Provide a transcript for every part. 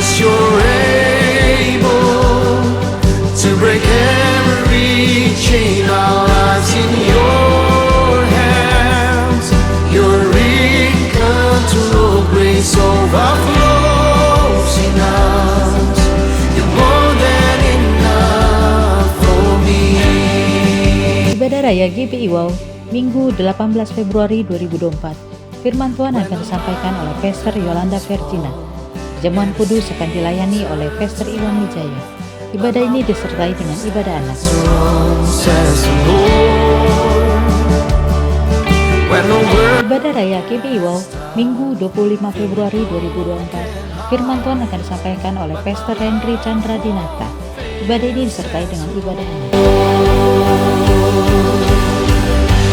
Jesus, you're able to break every chain. Our lives in your hands. You're in control. Grace overflows in us. You're more than enough for me. Ibadah Raya GBI Wow, Minggu 18 Februari 2024. Firman Tuhan akan disampaikan oleh Pastor Yolanda Virginia. Jamuan kudus akan dilayani oleh Pastor Iwan Wijaya. Ibadah ini disertai dengan ibadah anak. Ibadah Raya GBI Wow, Minggu 25 Februari 2024. Firman Tuhan akan disampaikan oleh Pastor Henry Chandra Dinata. Ibadah ini disertai dengan ibadah anak.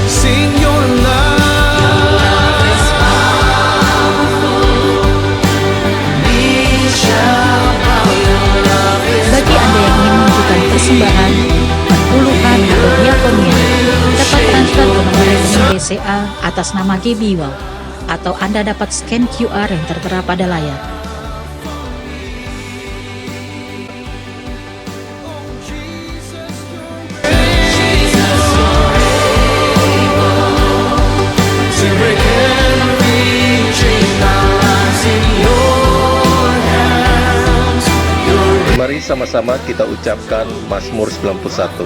Sing your love. Bagi Anda yang ingin menunjukkan persembahan, perpuluhan atau diakonia, dapat transfer ke nomor rekening BCA atas nama GBI Wow, atau Anda dapat scan QR yang tertera pada layar. Mari sama-sama kita ucapkan Mazmur 91.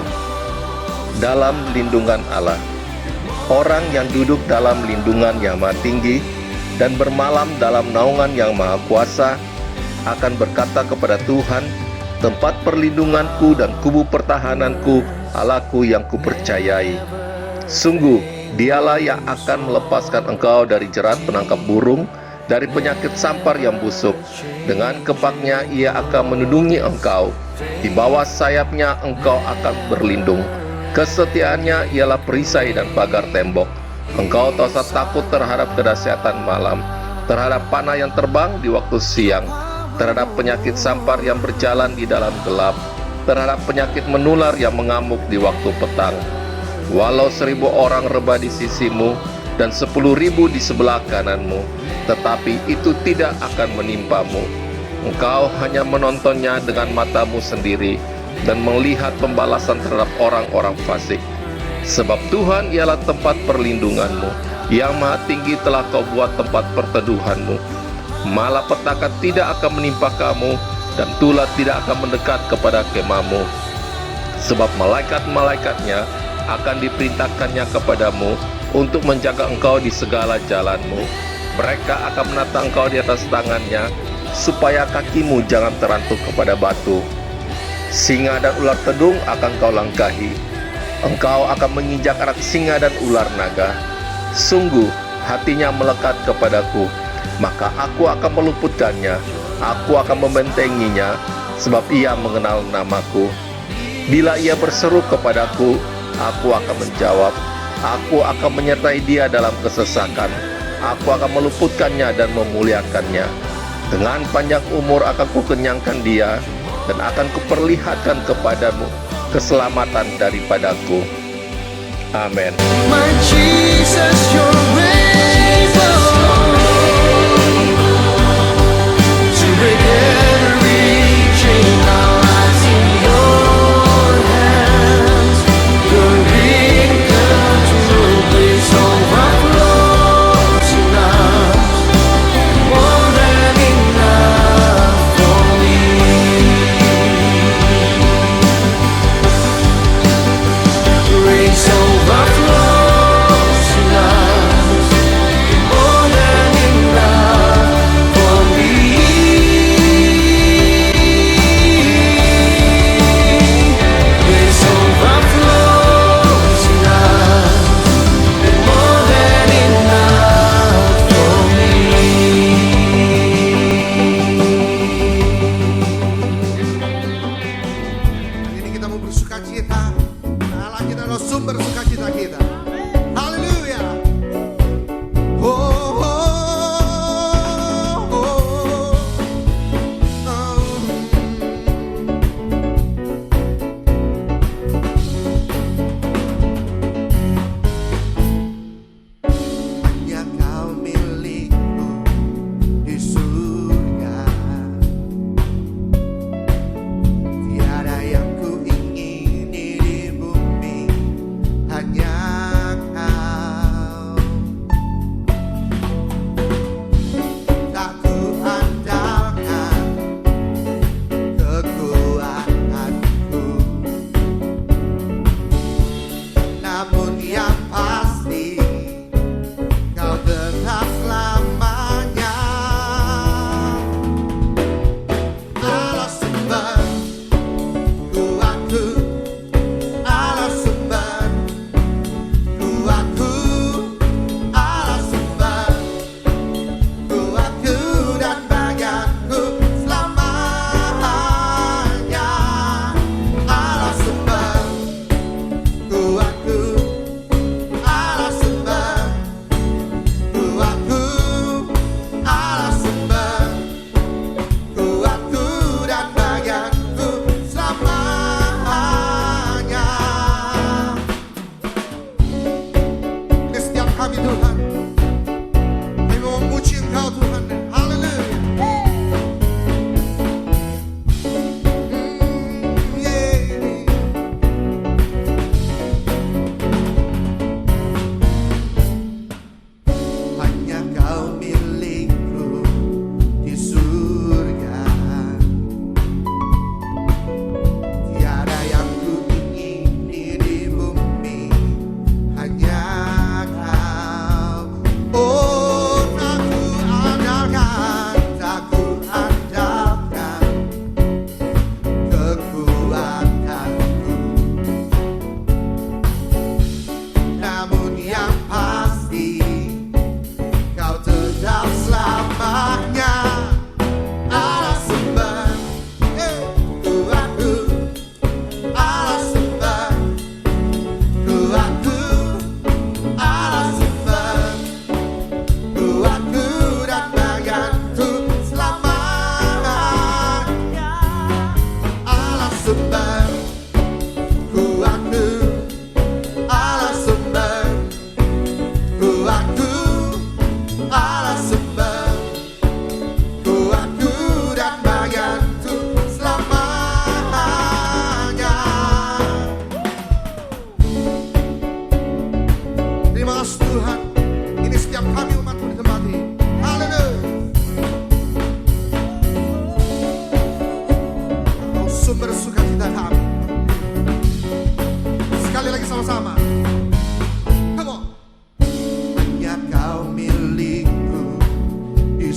Dalam lindungan Allah. Orang yang duduk dalam lindungan yang maha tinggi dan bermalam dalam naungan yang maha kuasa akan berkata kepada Tuhan, tempat perlindunganku dan kubu pertahananku, Allahku yang kupercayai. Sungguh, dialah yang akan melepaskan engkau dari jerat penangkap burung, dari penyakit sampar yang busuk. Dengan kepaknya ia akan melindungi engkau. Di bawah sayapnya engkau akan berlindung. Kesetiaannya ialah perisai dan pagar tembok. Engkau tak usah takut terhadap kedahsyatan malam, terhadap panah yang terbang di waktu siang, terhadap penyakit sampar yang berjalan di dalam gelap, terhadap penyakit menular yang mengamuk di waktu petang. Walau 1000 orang rebah di sisimu dan 10.000 di sebelah kananmu, tetapi itu tidak akan menimpamu. Engkau hanya menontonnya dengan matamu sendiri dan melihat pembalasan terhadap orang-orang fasik. Sebab Tuhan ialah tempat perlindunganmu, yang maha tinggi telah kau buat tempat perteduhanmu. Malapetaka tidak akan menimpa kamu, dan tulah tidak akan mendekat kepada kemahmu. Sebab malaikat-malaikatnya akan diperintahkannya kepadamu untuk menjaga engkau di segala jalanmu. Mereka akan menata engkau di atas tangannya, supaya kakimu jangan terantuk kepada batu. Singa dan ular tedung akan kau langkahi. Engkau akan menginjak anak singa dan ular naga. Sungguh hatinya melekat kepadaku, maka aku akan meluputkannya. Aku akan membentenginya, sebab ia mengenal namaku. Bila ia berseru kepadaku, aku akan menjawab. Aku akan menyertai dia dalam kesesakan. Aku akan meluputkannya dan memuliakannya. Dengan panjang umur akan kukenyangkan dia, dan akan kuperlihatkan kepadamu keselamatan daripadaku. Amin. My Jesus, you're able to break every chain. Our lives in your hands. You're in control. Grace overflows in us. More than enough for me. Grace overflows in us.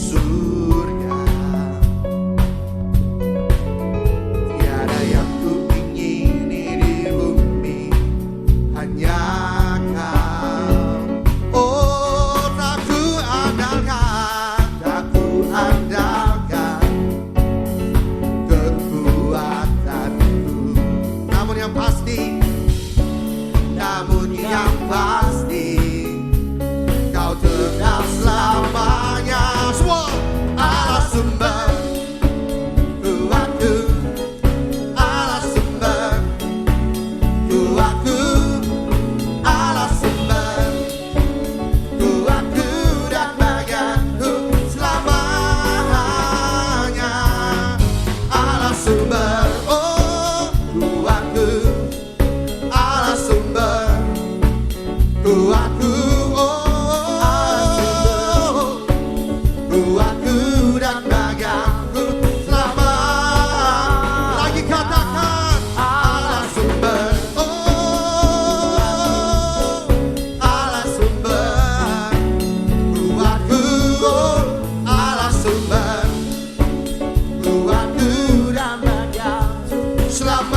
surga. Tiada yang ku ingini di bumi, hanya Kau. Oh, tak ku andalkan, tak ku andalkan kekuatanku. Namun yang pasti, Kau tetap selamanya. Semua Allah sumber kuatku, Allah sumber kuatku, Allah sumber kuatku dan bagianku selamanya. Allah sumber, oh kuatku, Allah sumber kuatku, oh kuatku dan bagianku selama. Lagi katakan Allah sumber, oh Allah sumber kuatku, oh Allah sumber kuatku dan bagianku selamanya.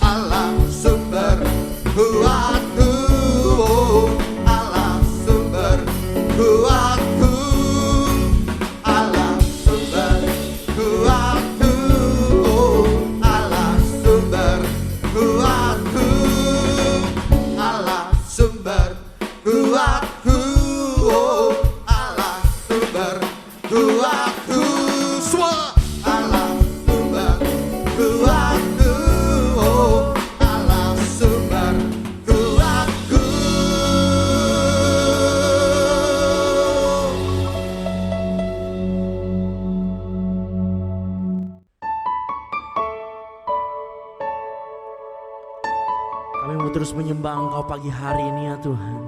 Allah sumber kuatku, oh Allah sumber kuatku, Allah sumber kuatku, oh Allah sumber kuatku, Allah sumber kuatku, oh Allah sumber kuatku. Semua Allah sumber kuatku, oh Allah sumber kuatku. Kami mau terus menyembah Engkau pagi hari ini ya Tuhan.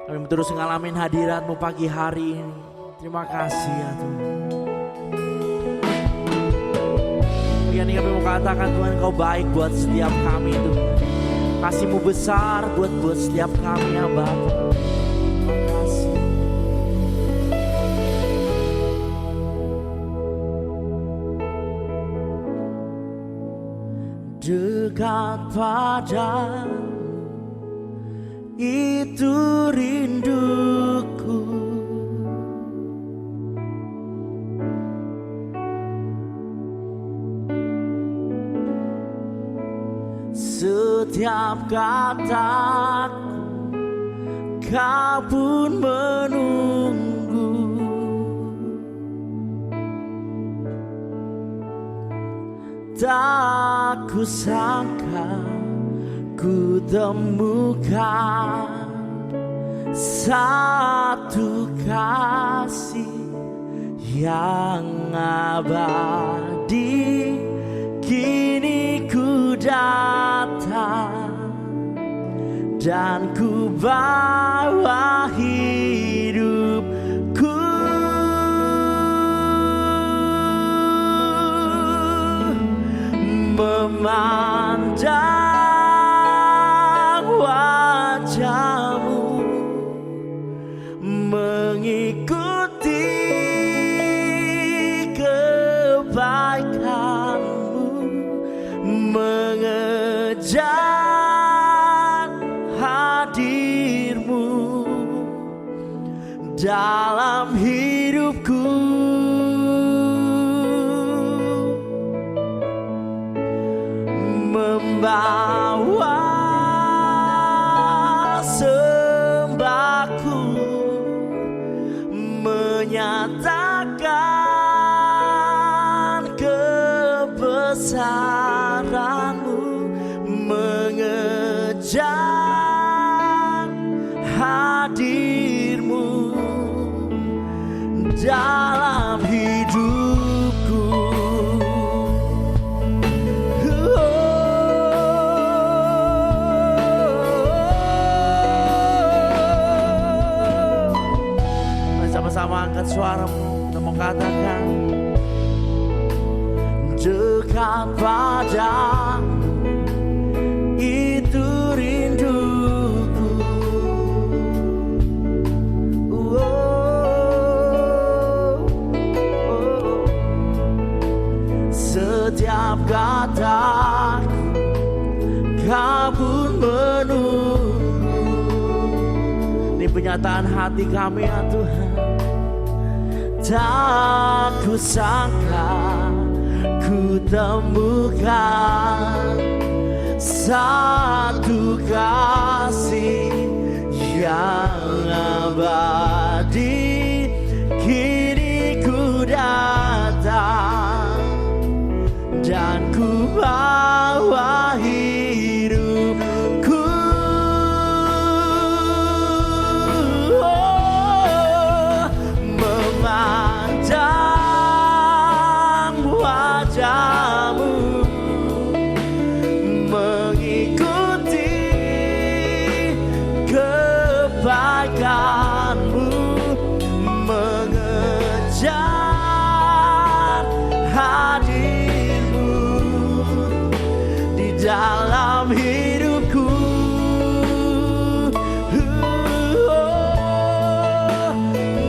Kami mau terus ngalamin hadirat-Mu pagi hari ini. Terima kasih ya Tuhan. Pagi ini kami mau katakan Tuhan Engkau baik buat setiap kami Tuhan. Kasih-Mu besar buat setiap kami ya Bapa. Terima kasih. Dekat padamu itu rinduku, setiap kataku Kau pun menunggu. Tak kusangka ku temukan satu kasih yang abadi. Kini ku datang dan ku bawa hidupku, memandang wajah-Mu, mengikuti kebaikan-Mu, mengejar hadir-Mu dalam hidupku. Membawa sembahku, menyatakan kebesaran-Mu, mengejar hadir-Mu dalam hidupku. Sama-sama angkat suaramu, kita mau katakan dekat padamu itu rinduku, penyataan hati kami ya Tuhan. Tak kusangka ku temukan satu kasih yang abadi. Kini ku datang dan ku bawa hidupku, memandang wajahmu, mengikuti kebaikanmu, mengejar hadirmu di dalam hidupku.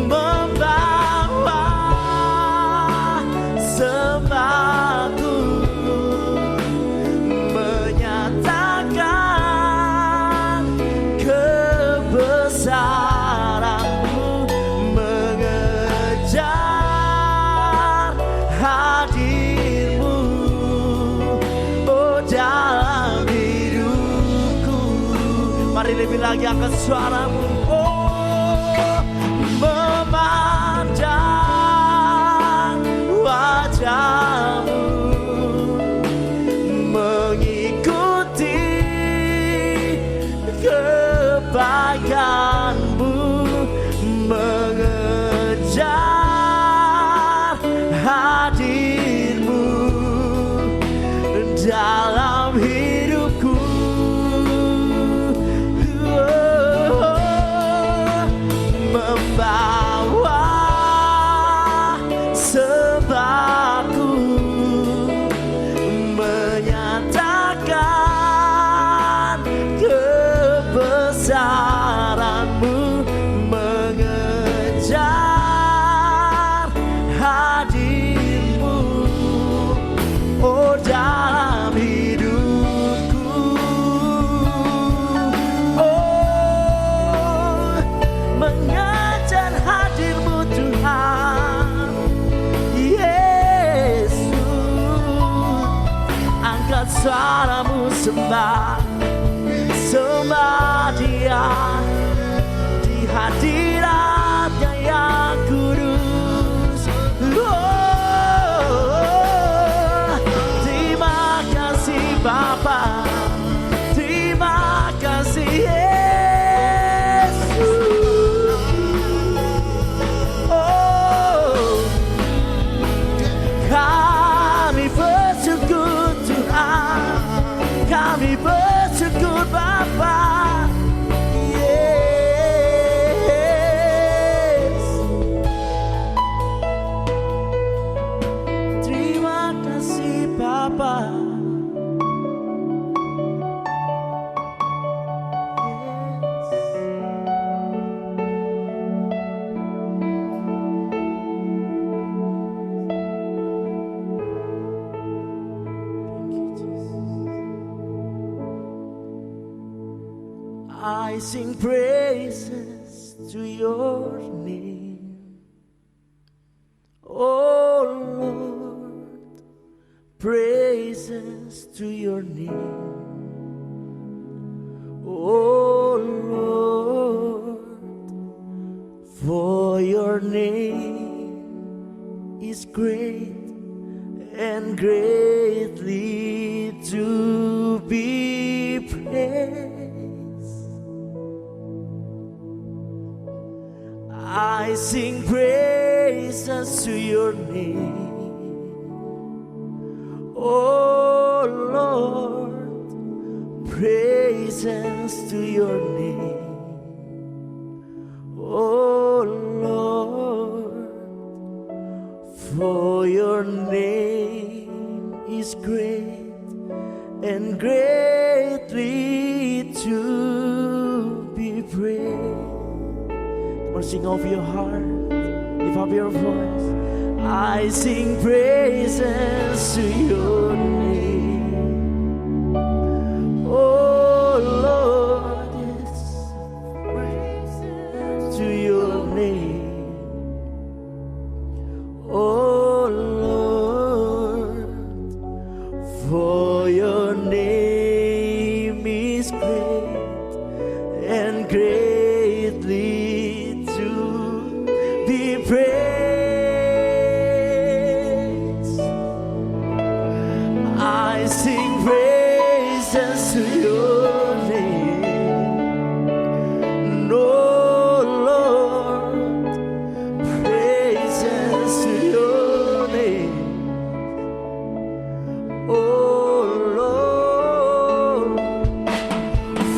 Membawa sembahku, menyatakan kebesaranmu, mengejar hadirmu, oh dalam hidupku. Mari lebih lagi angkat suaramu. Oh, memandang wajahmu, mengikuti kebaikanmu, mengejar hadirmu dalam hidupku. Membawa sembahku, menyatakan kebesaranmu, mengejar hadirmu, oh dalam hidupku. Oh, mengejar hadirmu Tuhan Yesus. Angkat suaramu, sembah, sembah Dia di hadiratnya yang kudus. Oh, terima kasih Bapa, terima kasih Yesus. Oh, kami bersyukur Tuhan, kami bersyukur Bapa. Yes. Terima kasih Bapa. I sing praises to your name, oh Lord, praises to your name, oh Lord, for your name is great and greatly to be praised. I sing praises to your name, oh Lord, praises to your name, oh Lord, for your name is great and greatly to be praised. Come on, sing over your heart, lift up your voice. I sing praises to your name, oh Lord, yes. and greatly to be praised. I sing praises to your name, oh Lord, praises to your name, oh Lord,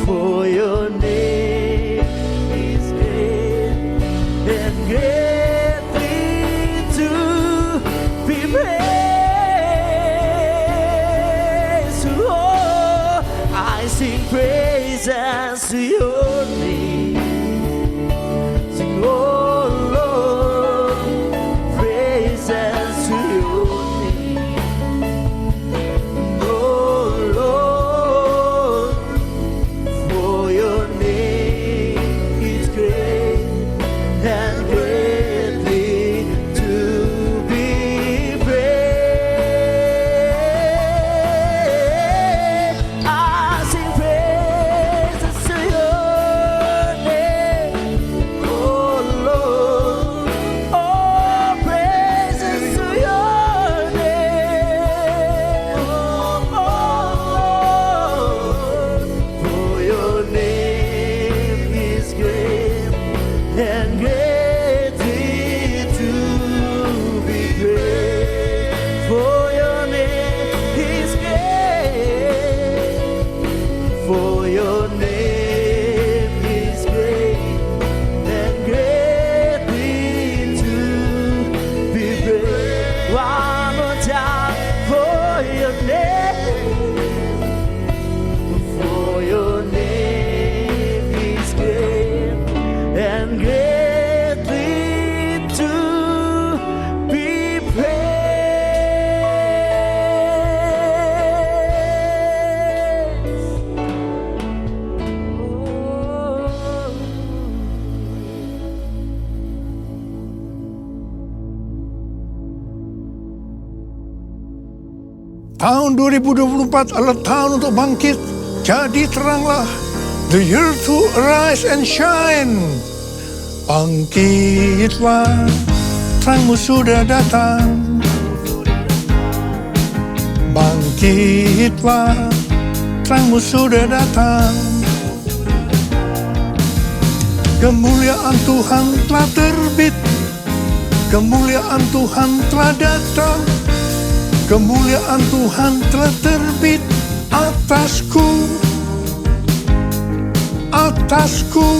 for your name is great and greatly to be praised. Oh, I sing praises to your name. Sing, oh Lord, praises to your name. Oh Lord, for your name is great and greatly to be praised. I sing praises to your name, oh Lord. Oh, praises to your name, oh Lord. For your name is great and greatly to be praised. For your name is great. For your name is great and greatly to be praised. One more time. For your name is great and greatly to be praised. Tahun 2024 adalah tahun untuk bangkit. Jadi teranglah. The year to arise and shine. Bangkitlah, terangmu sudah datang. Bangkitlah, terangmu sudah datang. Kemuliaan Tuhan telah terbit. Kemuliaan Tuhan telah datang. Kemuliaan Tuhan telah terbit atasku, atasku,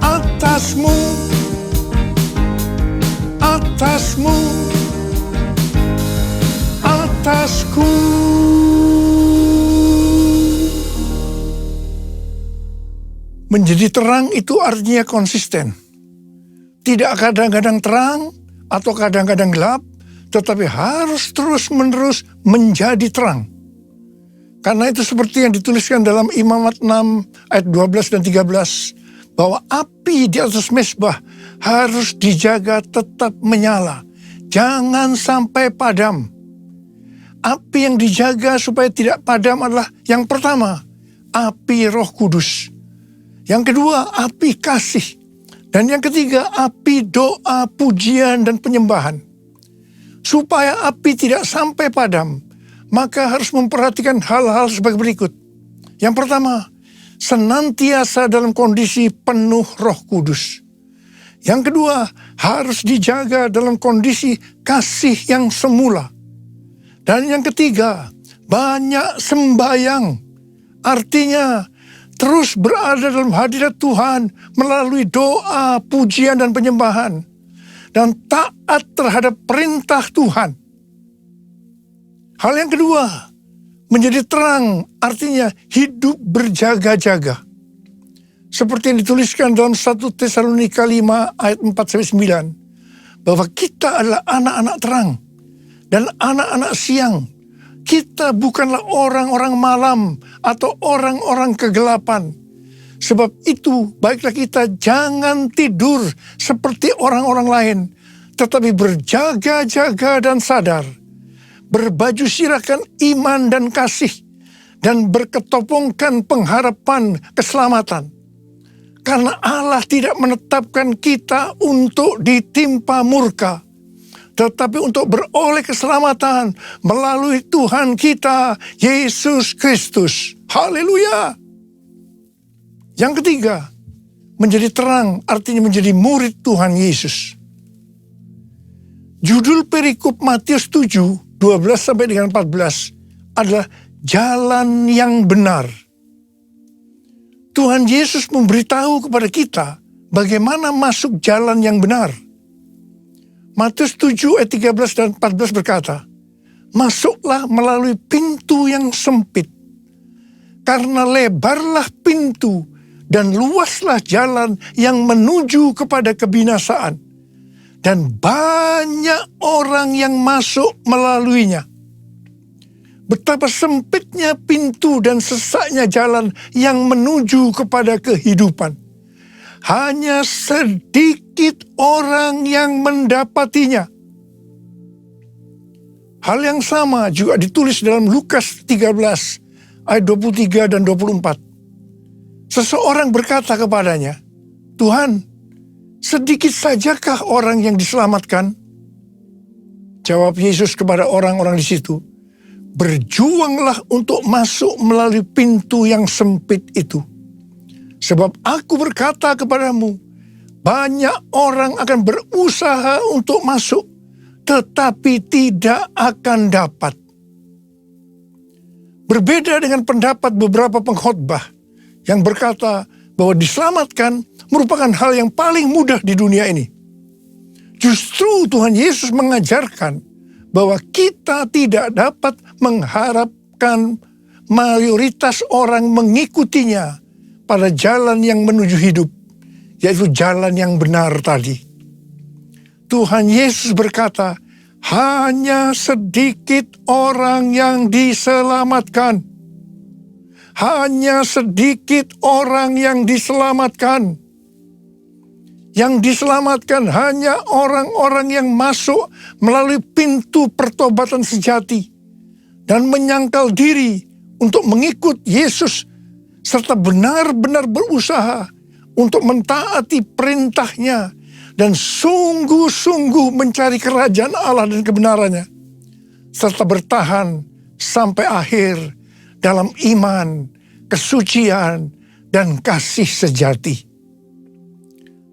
atasmu, atasmu, atasku. Menjadi terang itu artinya konsisten. Tidak kadang-kadang terang atau kadang-kadang gelap, tetapi harus terus-menerus menjadi terang. Karena itu seperti yang dituliskan dalam Imamat 6 ayat 12 dan 13, bahwa api di atas mezbah harus dijaga tetap menyala. Jangan sampai padam. Api yang dijaga supaya tidak padam adalah yang pertama, api Roh Kudus. Yang kedua, api kasih. Dan yang ketiga, api doa, pujian, dan penyembahan. Supaya api tidak sampai padam, maka harus memperhatikan hal-hal sebagai berikut. Yang pertama, senantiasa dalam kondisi penuh Roh Kudus. Yang kedua, harus dijaga dalam kondisi kasih yang semula. Dan yang ketiga, banyak sembahyang. Artinya, terus berada dalam hadirat Tuhan melalui doa, pujian, dan penyembahan. Dan taat terhadap perintah Tuhan. Hal yang kedua, menjadi terang artinya hidup berjaga-jaga. Seperti yang dituliskan dalam 1 Tesalonika 5 ayat 4-9. Bahwa kita adalah anak-anak terang dan anak-anak siang. Kita bukanlah orang-orang malam atau orang-orang kegelapan. Sebab itu, baiklah kita jangan tidur seperti orang-orang lain, tetapi berjaga-jaga dan sadar. Berbaju sirahkan iman dan kasih, dan berketopongkan pengharapan keselamatan. Karena Allah tidak menetapkan kita untuk ditimpa murka, tetapi untuk beroleh keselamatan melalui Tuhan kita, Yesus Kristus. Haleluya! Yang ketiga, menjadi terang artinya menjadi murid Tuhan Yesus. Judul perikop Matius 7, 12 sampai dengan 14 adalah jalan yang benar. Tuhan Yesus memberitahu kepada kita bagaimana masuk jalan yang benar. Matius 7 ayat 13 dan 14 berkata, "Masuklah melalui pintu yang sempit, karena lebarlah pintu dan luaslah jalan yang menuju kepada kebinasaan, dan banyak orang yang masuk melaluinya. Betapa sempitnya pintu dan sesaknya jalan yang menuju kepada kehidupan. Hanya sedikit orang yang mendapatinya." Hal yang sama juga ditulis dalam Lukas 13 ayat 23 dan 24. Seseorang berkata kepadanya, "Tuhan, sedikit sajakah orang yang diselamatkan?" Jawab Yesus kepada orang-orang di situ, "Berjuanglah untuk masuk melalui pintu yang sempit itu. Sebab aku berkata kepadamu, banyak orang akan berusaha untuk masuk, tetapi tidak akan dapat." Berbeda dengan pendapat beberapa pengkhotbah yang berkata bahwa diselamatkan merupakan hal yang paling mudah di dunia ini. Justru Tuhan Yesus mengajarkan bahwa kita tidak dapat mengharapkan mayoritas orang mengikutinya pada jalan yang menuju hidup, yaitu jalan yang benar tadi. Tuhan Yesus berkata, hanya sedikit orang yang diselamatkan. Hanya sedikit orang yang diselamatkan. Yang diselamatkan hanya orang-orang yang masuk melalui pintu pertobatan sejati dan menyangkal diri untuk mengikut Yesus serta benar-benar berusaha untuk mentaati perintahnya dan sungguh-sungguh mencari kerajaan Allah dan kebenarannya serta bertahan sampai akhir dalam iman, kesucian, dan kasih sejati.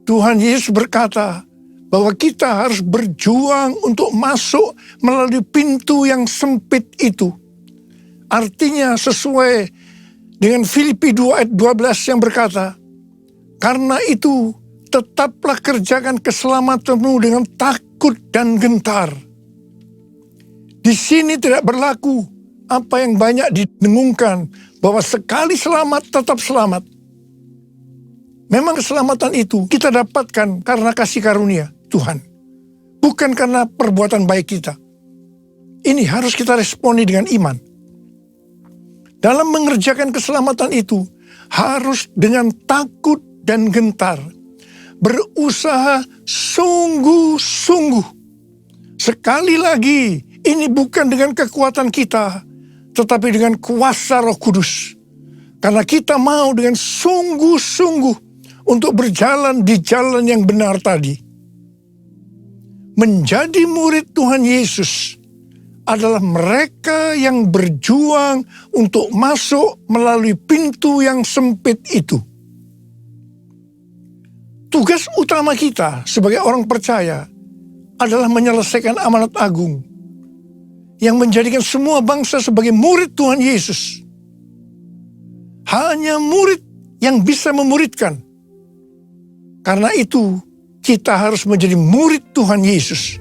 Tuhan Yesus berkata bahwa kita harus berjuang untuk masuk melalui pintu yang sempit itu. Artinya sesuai dengan Filipi 2 ayat 12 yang berkata, "Karena itu tetaplah kerjakan keselamatanmu dengan takut dan gentar." Di sini tidak berlaku apa yang banyak didengungkan bahwa sekali selamat tetap selamat. Memang keselamatan itu kita dapatkan karena kasih karunia Tuhan, bukan karena perbuatan baik kita. Ini harus kita responi dengan iman. Dalam mengerjakan keselamatan itu harus dengan takut dan gentar, berusaha sungguh-sungguh. Sekali lagi, ini bukan dengan kekuatan kita, tetapi dengan kuasa Roh Kudus. Karena kita mau dengan sungguh-sungguh untuk berjalan di jalan yang benar tadi. Menjadi murid Tuhan Yesus adalah mereka yang berjuang untuk masuk melalui pintu yang sempit itu. Tugas utama kita sebagai orang percaya adalah menyelesaikan amanat agung yang menjadikan semua bangsa sebagai murid Tuhan Yesus. Hanya murid yang bisa memuridkan. Karena itu, kita harus menjadi murid Tuhan Yesus.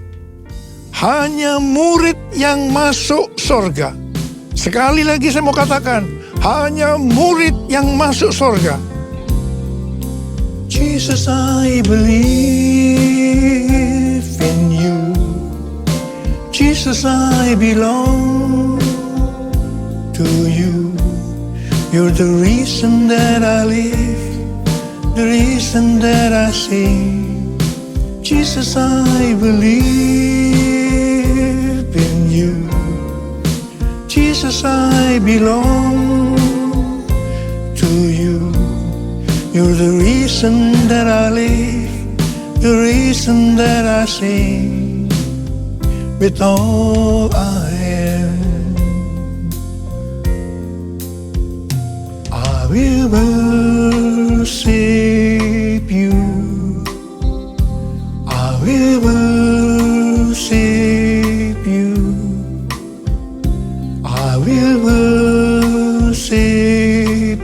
Hanya murid yang masuk sorga. Sekali lagi saya mau katakan, hanya murid yang masuk sorga. Jesus, I believe in you. Jesus, I belong to you. You're the reason that I live, the reason that I sing. Jesus, I believe in you. Jesus, Jesus, I belong to you. You're the reason that I live, the reason that I sing with all I am. I will worship you. I will worship you. I will worship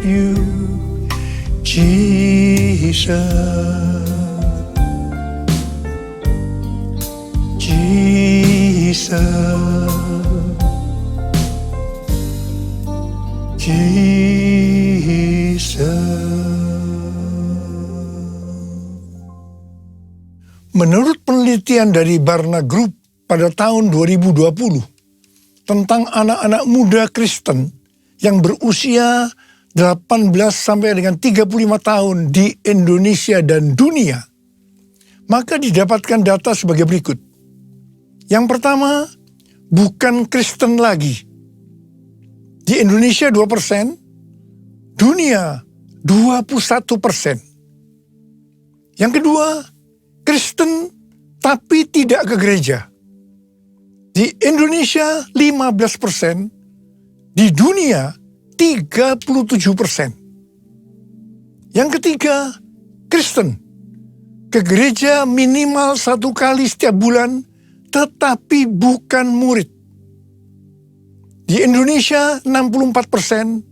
you, Jesus. Jesus. Menurut penelitian dari Barna Group pada tahun 2020 tentang anak-anak muda Kristen yang berusia 18 sampai dengan 35 tahun di Indonesia dan dunia, maka didapatkan data sebagai berikut. Yang pertama, bukan Kristen lagi. Di Indonesia 2%, dunia 21%. Yang kedua, Kristen tapi tidak ke gereja. Di Indonesia 15%, di dunia 37%. Yang ketiga, Kristen ke gereja minimal 1 kali setiap bulan tetapi bukan murid. Di Indonesia 64%,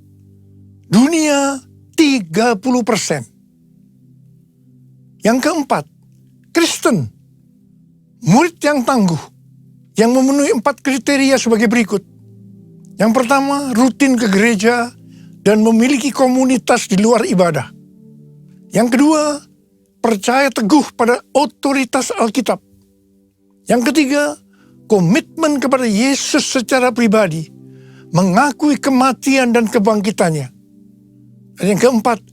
dunia 30%. Yang keempat, Kristen, murid yang tangguh, yang memenuhi 4 kriteria sebagai berikut. Yang pertama, rutin ke gereja dan memiliki komunitas di luar ibadah. Yang kedua, percaya teguh pada otoritas Alkitab. Yang ketiga, komitmen kepada Yesus secara pribadi, mengakui kematian dan kebangkitannya. Dan yang keempat,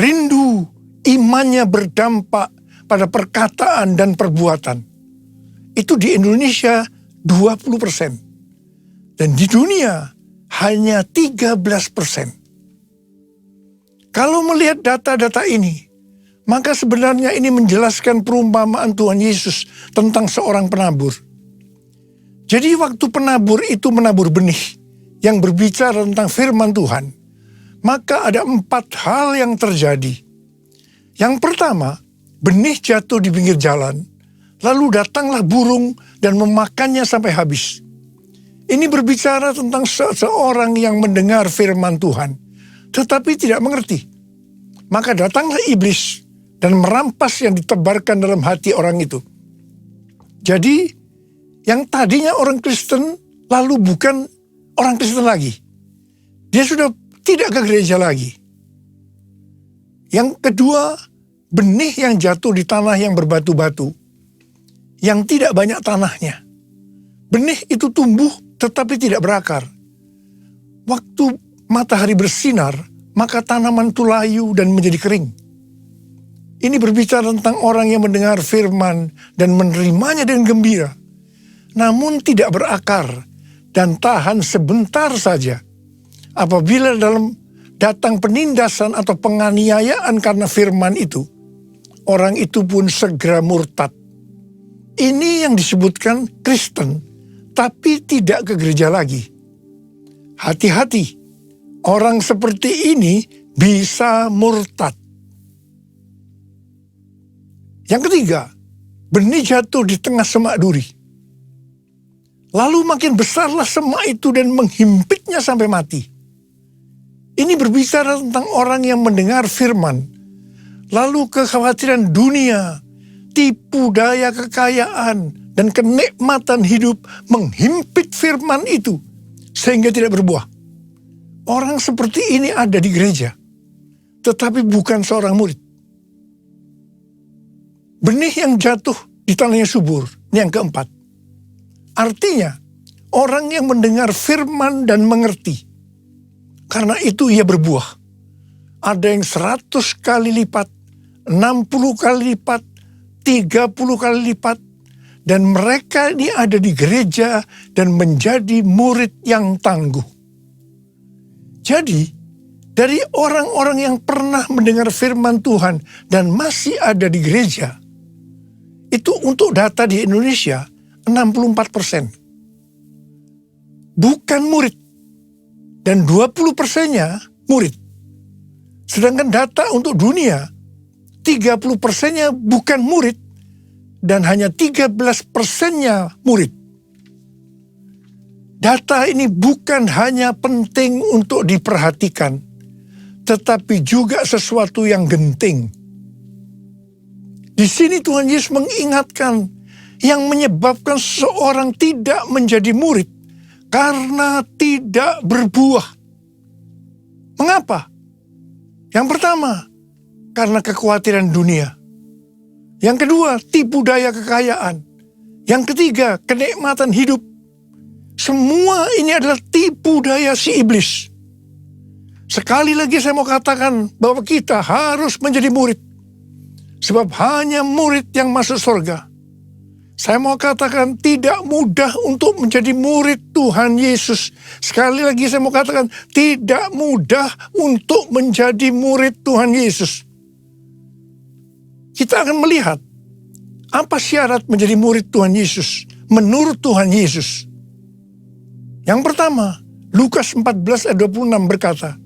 rindu imannya berdampak pada perkataan dan perbuatan. Itu di Indonesia 20%. Dan di dunia hanya 13%. Kalau melihat data-data ini, maka sebenarnya ini menjelaskan perumpamaan Tuhan Yesus tentang seorang penabur. Jadi waktu penabur itu menabur benih yang berbicara tentang firman Tuhan, maka ada 4 hal yang terjadi. Yang pertama, benih jatuh di pinggir jalan, lalu datanglah burung dan memakannya sampai habis. Ini berbicara tentang seseorang yang mendengar firman Tuhan, tetapi tidak mengerti. Maka datanglah iblis dan merampas yang ditebarkan dalam hati orang itu. Jadi, yang tadinya orang Kristen, lalu bukan orang Kristen lagi. Dia sudah tidak ke gereja lagi. Yang kedua, benih yang jatuh di tanah yang berbatu-batu, yang tidak banyak tanahnya. Benih itu tumbuh tetapi tidak berakar. Waktu matahari bersinar, maka tanaman itu layu dan menjadi kering. Ini berbicara tentang orang yang mendengar firman dan menerimanya dengan gembira, namun tidak berakar dan tahan sebentar saja. Apabila datang penindasan atau penganiayaan karena firman itu, orang itu pun segera murtad. Ini yang disebutkan Kristen, tapi tidak ke gereja lagi. Hati-hati, orang seperti ini bisa murtad. Yang ketiga, benih jatuh di tengah semak duri. Lalu makin besarlah semak itu dan menghimpitnya sampai mati. Ini berbicara tentang orang yang mendengar firman, lalu kekhawatiran dunia, tipu daya kekayaan, dan kenikmatan hidup menghimpit firman itu sehingga tidak berbuah. Orang seperti ini ada di gereja, tetapi bukan seorang murid. Benih yang jatuh di tanah yang subur, ini yang keempat. Artinya, orang yang mendengar firman dan mengerti, karena itu ia berbuah. Ada yang 100 kali lipat, 60 kali lipat, 30 kali lipat, dan mereka ini ada di gereja dan menjadi murid yang tangguh. Jadi, dari orang-orang yang pernah mendengar firman Tuhan dan masih ada di gereja, itu untuk data di Indonesia 64%. Bukan murid. Dan 20%-nya murid. Sedangkan data untuk dunia, 30%-nya bukan murid dan hanya 13%-nya murid. Data ini bukan hanya penting untuk diperhatikan, tetapi juga sesuatu yang genting. Di sini Tuhan Yesus mengingatkan yang menyebabkan seseorang tidak menjadi murid karena tidak berbuah. Mengapa? Yang pertama, karena kekhawatiran dunia. Yang kedua, tipu daya kekayaan. Yang ketiga, kenikmatan hidup. Semua ini adalah tipu daya si iblis. Sekali lagi saya mau katakan bahwa kita harus menjadi murid. Sebab hanya murid yang masuk surga. Saya mau katakan tidak mudah untuk menjadi murid Tuhan Yesus. Sekali lagi saya mau katakan tidak mudah untuk menjadi murid Tuhan Yesus. Kita akan melihat apa syarat menjadi murid Tuhan Yesus menurut Tuhan Yesus. Yang pertama, Lukas 14 ayat 26 berkata,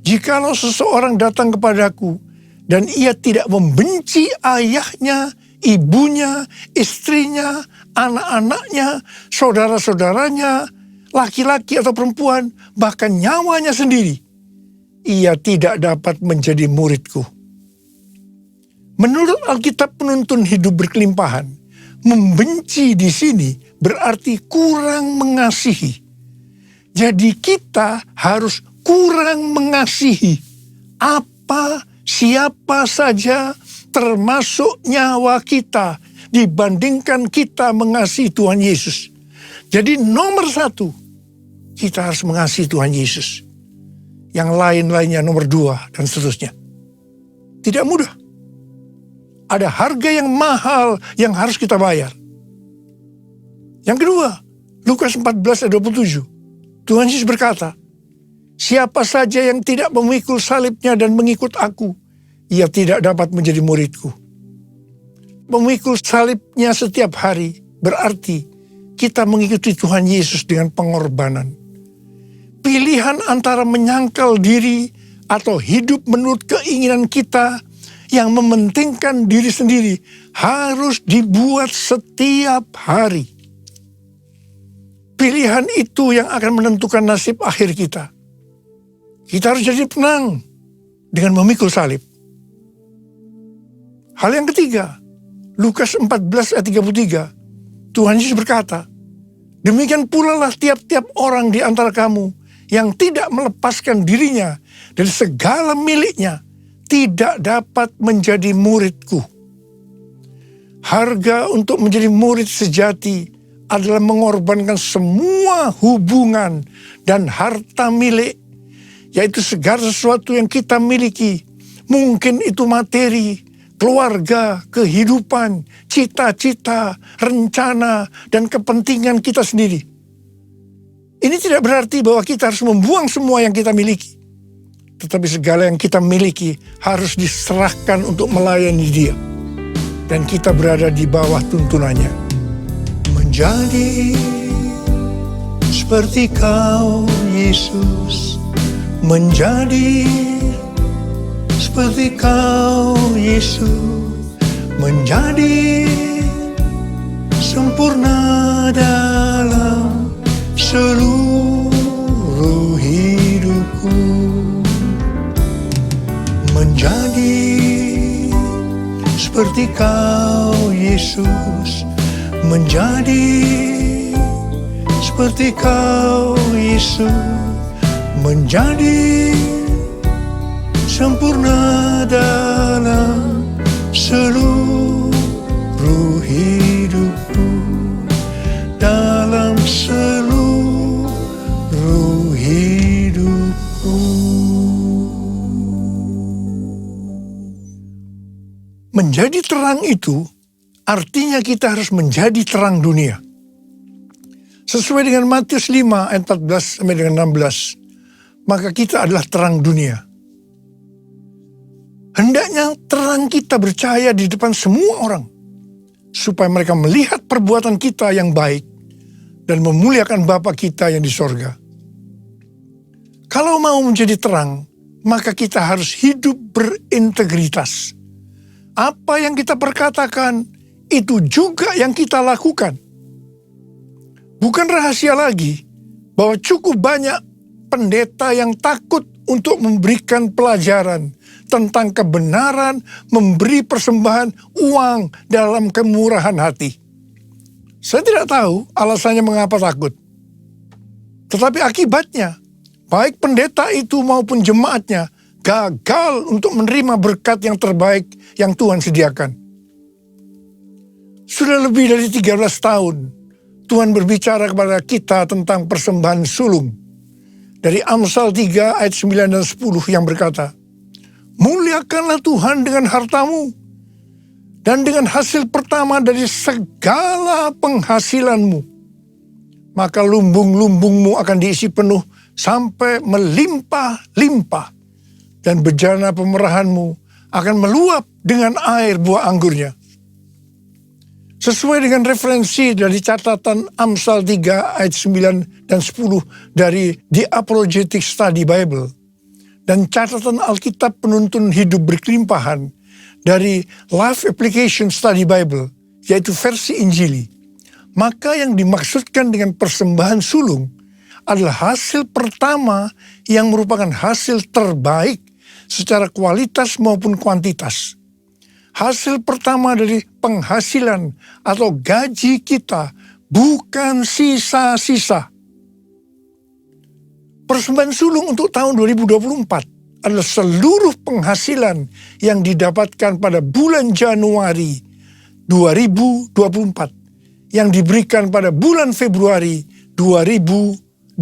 "Jikalau seseorang datang kepadaku dan ia tidak membenci ayahnya, ibunya, istrinya, anak-anaknya, saudara-saudaranya, laki-laki atau perempuan, bahkan nyawanya sendiri, ia tidak dapat menjadi muridku." Menurut Alkitab penuntun hidup berkelimpahan, membenci di sini berarti kurang mengasihi. Jadi kita harus kurang mengasihi siapa saja termasuk nyawa kita dibandingkan kita mengasihi Tuhan Yesus. Jadi nomor satu, kita harus mengasihi Tuhan Yesus. Yang lain-lainnya nomor dua dan seterusnya. Tidak mudah. Ada harga yang mahal yang harus kita bayar. Yang kedua, Lukas 14 ayat 27. Tuhan Yesus berkata, "Siapa saja yang tidak memikul salibnya dan mengikut aku, ia tidak dapat menjadi muridku." Memikul salibnya setiap hari berarti kita mengikuti Tuhan Yesus dengan pengorbanan. Pilihan antara menyangkal diri atau hidup menurut keinginan kita yang mementingkan diri sendiri harus dibuat setiap hari. Pilihan itu yang akan menentukan nasib akhir kita. Kita harus jadi tenang dengan memikul salib. Hal yang ketiga, Lukas 14 ayat 33, Tuhan Yesus berkata, "Demikian pula lah tiap-tiap orang di antara kamu yang tidak melepaskan dirinya dari segala miliknya, tidak dapat menjadi muridku." Harga untuk menjadi murid sejati adalah mengorbankan semua hubungan dan harta milik, yaitu segala sesuatu yang kita miliki. Mungkin itu materi, keluarga, kehidupan, cita-cita, rencana, dan kepentingan kita sendiri. Ini tidak berarti bahwa kita harus membuang semua yang kita miliki. Tetapi segala yang kita miliki harus diserahkan untuk melayani Dia. Dan kita berada di bawah tuntunannya. Menjadi seperti Kau, Yesus. Menjadi seperti Kau, Yesus. Menjadi sempurna dalam seluruh hidupku. Menjadi seperti Kau, Yesus. Menjadi seperti Kau, Yesus. Menjadi sempurna dalam seluruh hidupku. Dalam seluruh hidupku. Menjadi terang itu artinya kita harus menjadi terang dunia. Sesuai dengan Matius 5 ayat 14 sampai dengan 16. maka kita adalah terang dunia. Hendaknya terang kita bercahaya di depan semua orang, supaya mereka melihat perbuatan kita yang baik dan memuliakan Bapa kita yang di sorga. Kalau mau menjadi terang, maka kita harus hidup berintegritas. Apa yang kita perkatakan, itu juga yang kita lakukan. Bukan rahasia lagi bahwa cukup banyak pendeta yang takut untuk memberikan pelajaran tentang kebenaran memberi persembahan uang dalam kemurahan hati. Saya tidak tahu alasannya mengapa takut. Tetapi akibatnya, baik pendeta itu maupun jemaatnya gagal untuk menerima berkat yang terbaik yang Tuhan sediakan. Sudah lebih dari 13 tahun, Tuhan berbicara kepada kita tentang persembahan sulung. Dari Amsal 3 ayat 9 dan 10 yang berkata, muliakanlah Tuhan dengan hartamu, dan dengan hasil pertama dari segala penghasilanmu. Maka lumbung-lumbungmu akan diisi penuh sampai melimpah-limpah, dan bejana pemerahanmu akan meluap dengan air buah anggurnya. Sesuai dengan referensi dari catatan Amsal 3 ayat 9 dan 10 dari The Apologetic Study Bible, dan catatan Alkitab Penuntun Hidup Berkelimpahan dari Life Application Study Bible, yaitu versi Injili, maka yang dimaksudkan dengan persembahan sulung adalah hasil pertama yang merupakan hasil terbaik secara kualitas maupun kuantitas. Hasil pertama dari penghasilan atau gaji kita, bukan sisa-sisa. Persembahan sulung untuk tahun 2024 adalah seluruh penghasilan yang didapatkan pada bulan Januari 2024 yang diberikan pada bulan Februari 2024.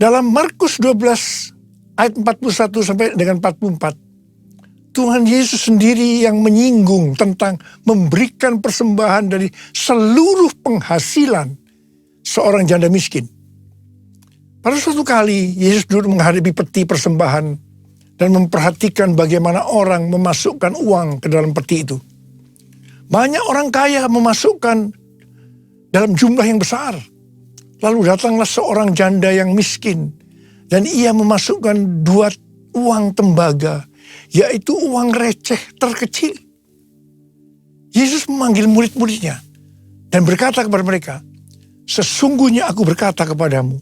Dalam Markus 12 ayat 41 sampai dengan 44, Tuhan Yesus sendiri yang menyinggung tentang memberikan persembahan dari seluruh penghasilan seorang janda miskin. Pada suatu kali, Yesus duduk menghadapi peti persembahan dan memperhatikan bagaimana orang memasukkan uang ke dalam peti itu. Banyak orang kaya memasukkan dalam jumlah yang besar. Lalu datanglah seorang janda yang miskin, dan ia memasukkan 2 uang tembaga, yaitu uang receh terkecil. Yesus memanggil murid-muridnya dan berkata kepada mereka, sesungguhnya aku berkata kepadamu,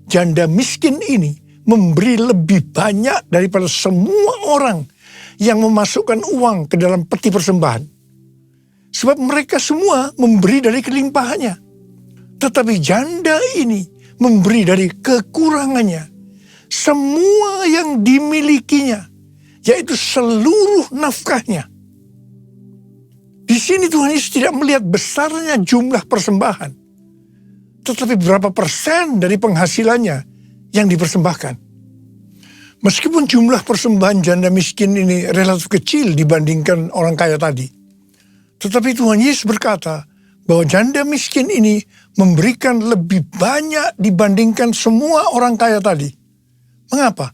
janda miskin ini memberi lebih banyak daripada semua orang yang memasukkan uang ke dalam peti persembahan. Sebab mereka semua memberi dari kelimpahannya. Tetapi janda ini memberi dari kekurangannya. Semua yang dimilikinya, yaitu seluruh nafkahnya. Di sini Tuhan Yesus tidak melihat besarnya jumlah persembahan, tetapi berapa persen dari penghasilannya yang dipersembahkan. Meskipun jumlah persembahan janda miskin ini relatif kecil dibandingkan orang kaya tadi, tetapi Tuhan Yesus berkata bahwa janda miskin ini memberikan lebih banyak dibandingkan semua orang kaya tadi. Mengapa?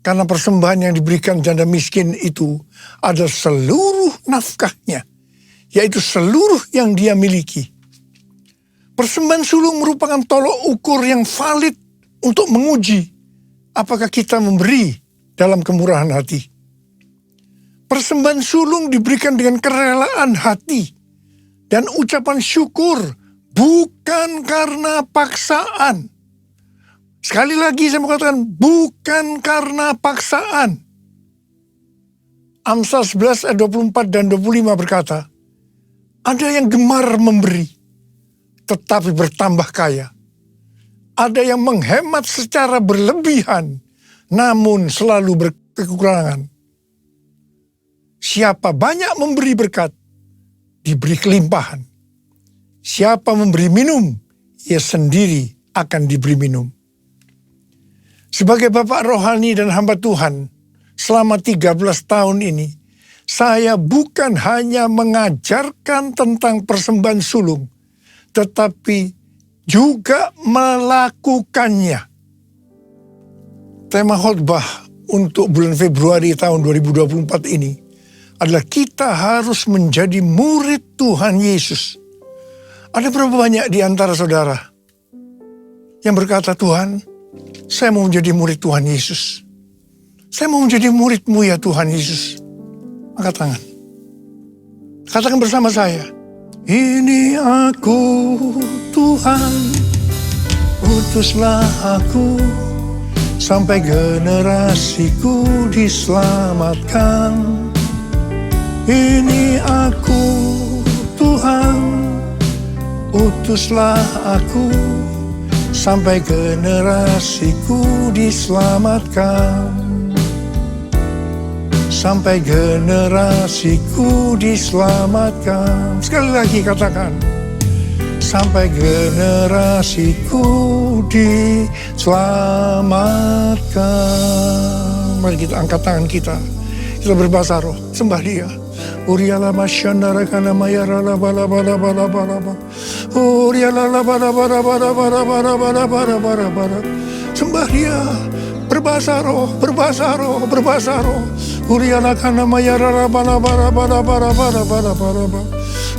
Karena persembahan yang diberikan janda miskin itu adalah seluruh nafkahnya, yaitu seluruh yang dia miliki. Persembahan sulung merupakan tolok ukur yang valid untuk menguji apakah kita memberi dalam kemurahan hati. Persembahan sulung diberikan dengan kerelaan hati dan ucapan syukur, bukan karena paksaan. Sekali lagi saya mau katakan, bukan karena paksaan. Amsal 11 ayat 24 dan 25 berkata, ada yang gemar memberi, tetapi bertambah kaya. Ada yang menghemat secara berlebihan, namun selalu berkekurangan. Siapa banyak memberi berkat, diberi kelimpahan. Siapa memberi minum, ia sendiri akan diberi minum. Sebagai bapak rohani dan hamba Tuhan, selama 13 tahun ini, saya bukan hanya mengajarkan tentang persembahan sulung, tetapi juga melakukannya. tema khotbah untuk bulan Februari tahun 2024 ini adalah kita harus menjadi murid Tuhan Yesus. Ada berapa banyak di antara saudara yang berkata, Tuhan, saya mau menjadi murid Tuhan Yesus. Saya mau menjadi murid-Mu ya Tuhan Yesus. Angkat tangan. Katakan bersama saya. Ini aku Tuhan, utuslah aku, sampai generasiku diselamatkan. Ini aku Tuhan, utuslah aku, sampai generasiku diselamatkan. Sampai generasiku diselamatkan. Sekali lagi katakan. Sampai generasiku diselamatkan. Mari kita angkat tangan kita. Kita berbahasa roh. Sembah Dia. Uriala masyandara kana mayara la bala bala bala bala bala. Uriala la bala bala bala bala bala bala bala bala bala. Sembah Dia. Berbahasa roh, berbahasa roh, berbahasa roh. Uriala kana mayara la bala bala bala bala bala bala bala.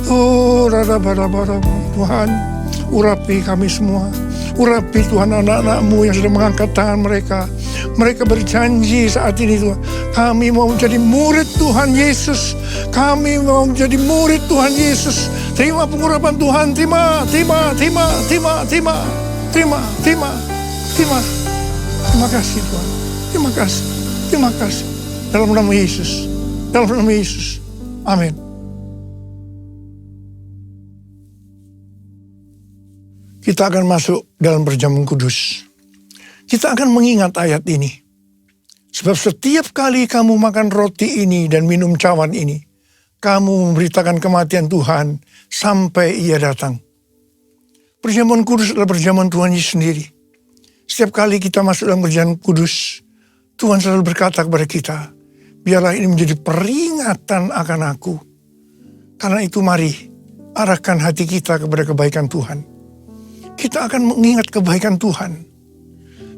Oh, Tuhan, urapi kami semua. Urapi Tuhan anak-anak-Mu yang sedang mengangkat tangan mereka. Mereka berjanji saat ini Tuhan, kami mau menjadi murid Tuhan Yesus. Kami mau menjadi murid Tuhan Yesus. Terima pengurapan Tuhan, terima. Terima kasih Tuhan. Terima kasih. Dalam nama Yesus. Amin. Kita akan masuk dalam perjamuan kudus. Kita akan mengingat ayat ini. Sebab setiap kali kamu makan roti ini dan minum cawan ini, kamu memberitakan kematian Tuhan sampai Ia datang. Perjamuan kudus adalah perjamuan Tuhan Yesus sendiri. Setiap kali kita masuk dalam perjamuan kudus, Tuhan selalu berkata kepada kita, biarlah ini menjadi peringatan akan aku. Karena itu mari, arahkan hati kita kepada kebaikan Tuhan. Kita akan mengingat kebaikan Tuhan.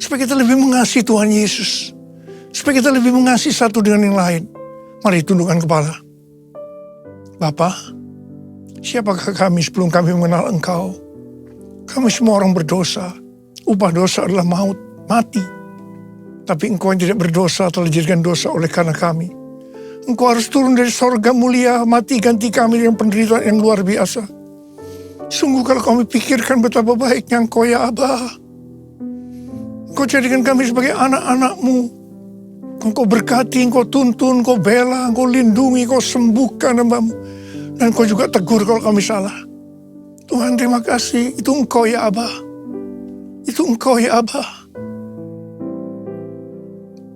Supaya kita lebih mengasihi Tuhan Yesus. Supaya kita lebih mengasihi satu dengan yang lain. Mari tundukkan kepala. Bapa, siapakah kami sebelum kami mengenal Engkau? Kami semua orang berdosa. Upah dosa adalah maut, mati. Tapi Engkau yang tidak berdosa telah dijadikan dosa oleh karena kami. Engkau harus turun dari sorga mulia, mati ganti kami dengan penderitaan yang luar biasa. Sungguh kalau kami pikirkan betapa baiknya Engkau ya Aba. Engkau jadikan kami sebagai anak-anak-Mu. Engkau berkati, Engkau tuntun, Engkau bela, Engkau lindungi, Engkau sembuhkan hamba-Mu. Dan Engkau juga tegur kalau kami salah. Tuhan terima kasih, itu Engkau ya Aba. Itu Engkau ya Aba.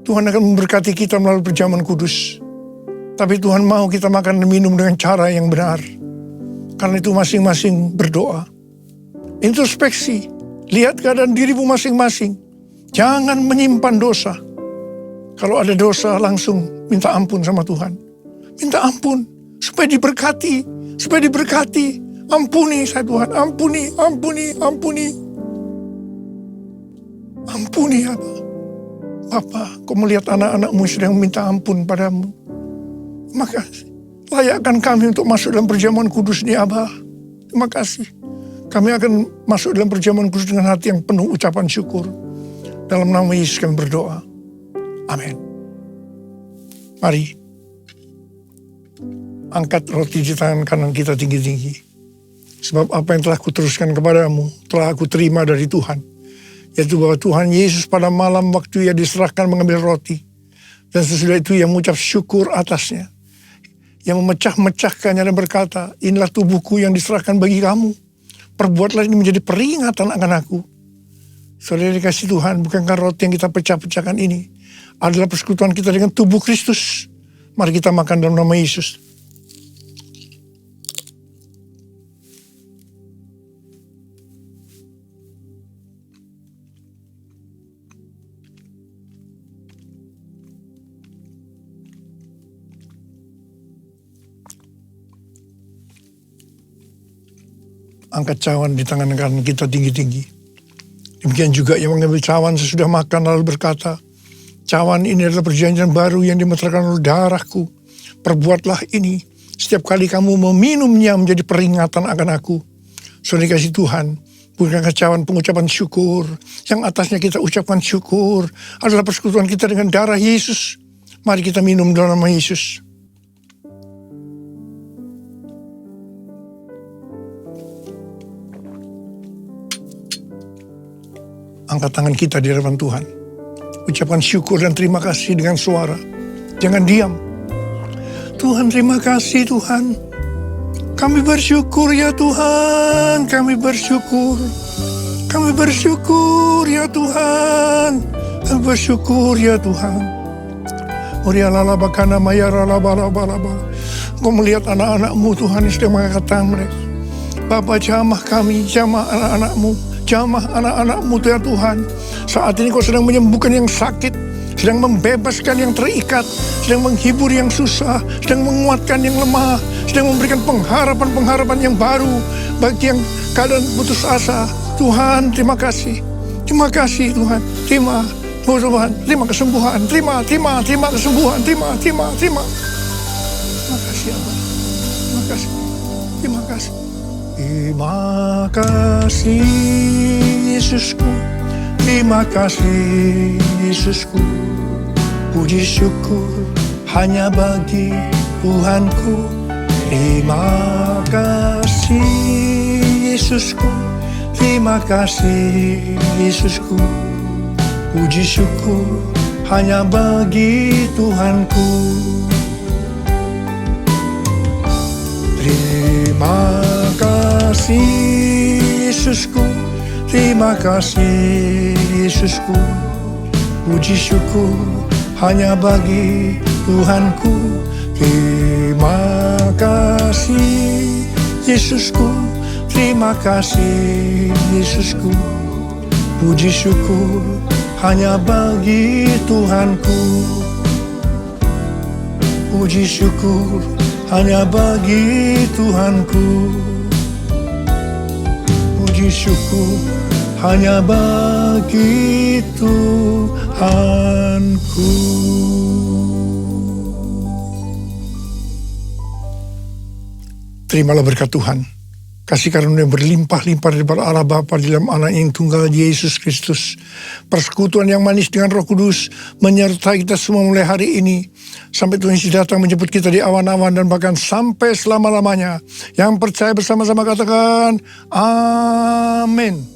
Tuhan akan memberkati kita melalui perjamuan kudus. Tapi Tuhan mau kita makan dan minum dengan cara yang benar. Karena itu masing-masing berdoa. Introspeksi. Lihat keadaan dirimu masing-masing. Jangan menyimpan dosa. Kalau ada dosa langsung minta ampun sama Tuhan. Minta ampun. Supaya diberkati. Ampuni saya Tuhan. Ampuni. Ampuni ya Bapa, Kau melihat anak-anak-Mu sedang minta ampun padamu. Maka layakkan kami untuk masuk dalam perjamuan kudus ini Abah. Terima kasih. Kami akan masuk dalam perjamuan kudus dengan hati yang penuh ucapan syukur. Dalam nama Yesus kami berdoa. Amin. Mari. Angkat roti di tangan kanan kita tinggi-tinggi. Sebab apa yang telah kuteruskan kepadamu, telah aku terima dari Tuhan. Yaitu bahwa Tuhan Yesus pada malam waktu Ia diserahkan mengambil roti. Dan sesudah itu Ia mengucap syukur atasnya. Yang memecah-mecahkannya dan berkata, inilah tubuhku yang diserahkan bagi kamu. Perbuatlah ini menjadi peringatan akan aku. Saudara dikasih Tuhan, bukankah roti yang kita pecah-pecahkan ini adalah persekutuan kita dengan tubuh Kristus? Mari kita makan dalam nama Yesus. Angkat cawan di tangan kanan kita tinggi-tinggi. Demikian juga yang mengambil cawan sesudah makan lalu berkata, Cawan ini adalah perjanjian baru yang dimeterkan oleh darahku. Perbuatlah ini setiap kali kamu meminumnya menjadi peringatan akan aku. Saudara kasih Tuhan, bukan cawan pengucapan syukur. Yang atasnya kita ucapkan syukur adalah persekutuan kita dengan darah Yesus. Mari kita minum dalam nama Yesus. Angkat tangan kita di hadapan Tuhan. Ucapkan syukur dan terima kasih dengan suara. Jangan diam. Tuhan, terima kasih Tuhan. Kami bersyukur ya Tuhan. Kami bersyukur. Kami bersyukur ya Tuhan. Kami bersyukur ya Tuhan. Urialalabakana mayaralabalaba. Engkau melihat anak-anakmu Tuhan yang sedang mengangkat tangan mereka. Bapa, jamah kami, jamah anak-anakmu. Jamah anak-anakmu ya Tuhan. Saat ini kau sedang menyembuhkan yang sakit, sedang membebaskan yang terikat, sedang menghibur yang susah, sedang menguatkan yang lemah, sedang memberikan pengharapan-pengharapan yang baru bagi yang keadaan putus asa. Tuhan, terima kasih. Terima kasih Tuhan. Terima Tuhan, terima kesembuhan, terima kesembuhan, terima. Terima kasih Allah. Terima kasih. Terima kasih. Terima kasih Yesusku, terima kasih Yesusku. Puji syukur hanya bagi Tuhanku. Terima kasih Yesusku, terima kasih Yesusku. Puji syukur hanya bagi Tuhanku. Terima kasih Yesusku, terima kasih Yesusku. Puji syukur hanya bagi Tuhanku. Terima kasih Yesusku, terima kasih Yesusku. Puji syukur hanya bagi Tuhanku. Puji syukur hanya bagi Tuhanku. Puji syukur hanya bagi Tuhanku. Terimalah berkat Tuhan. Kasih karunia berlimpah-limpah daripada Allah Bapa di dalam anak yang tunggal Yesus Kristus. Persekutuan yang manis dengan Roh Kudus menyertai kita semua mulai hari ini. Sampai Tuhan Yesus datang menjemput kita di awan-awan dan bahkan sampai selama-lamanya. Yang percaya bersama-sama katakan, amin.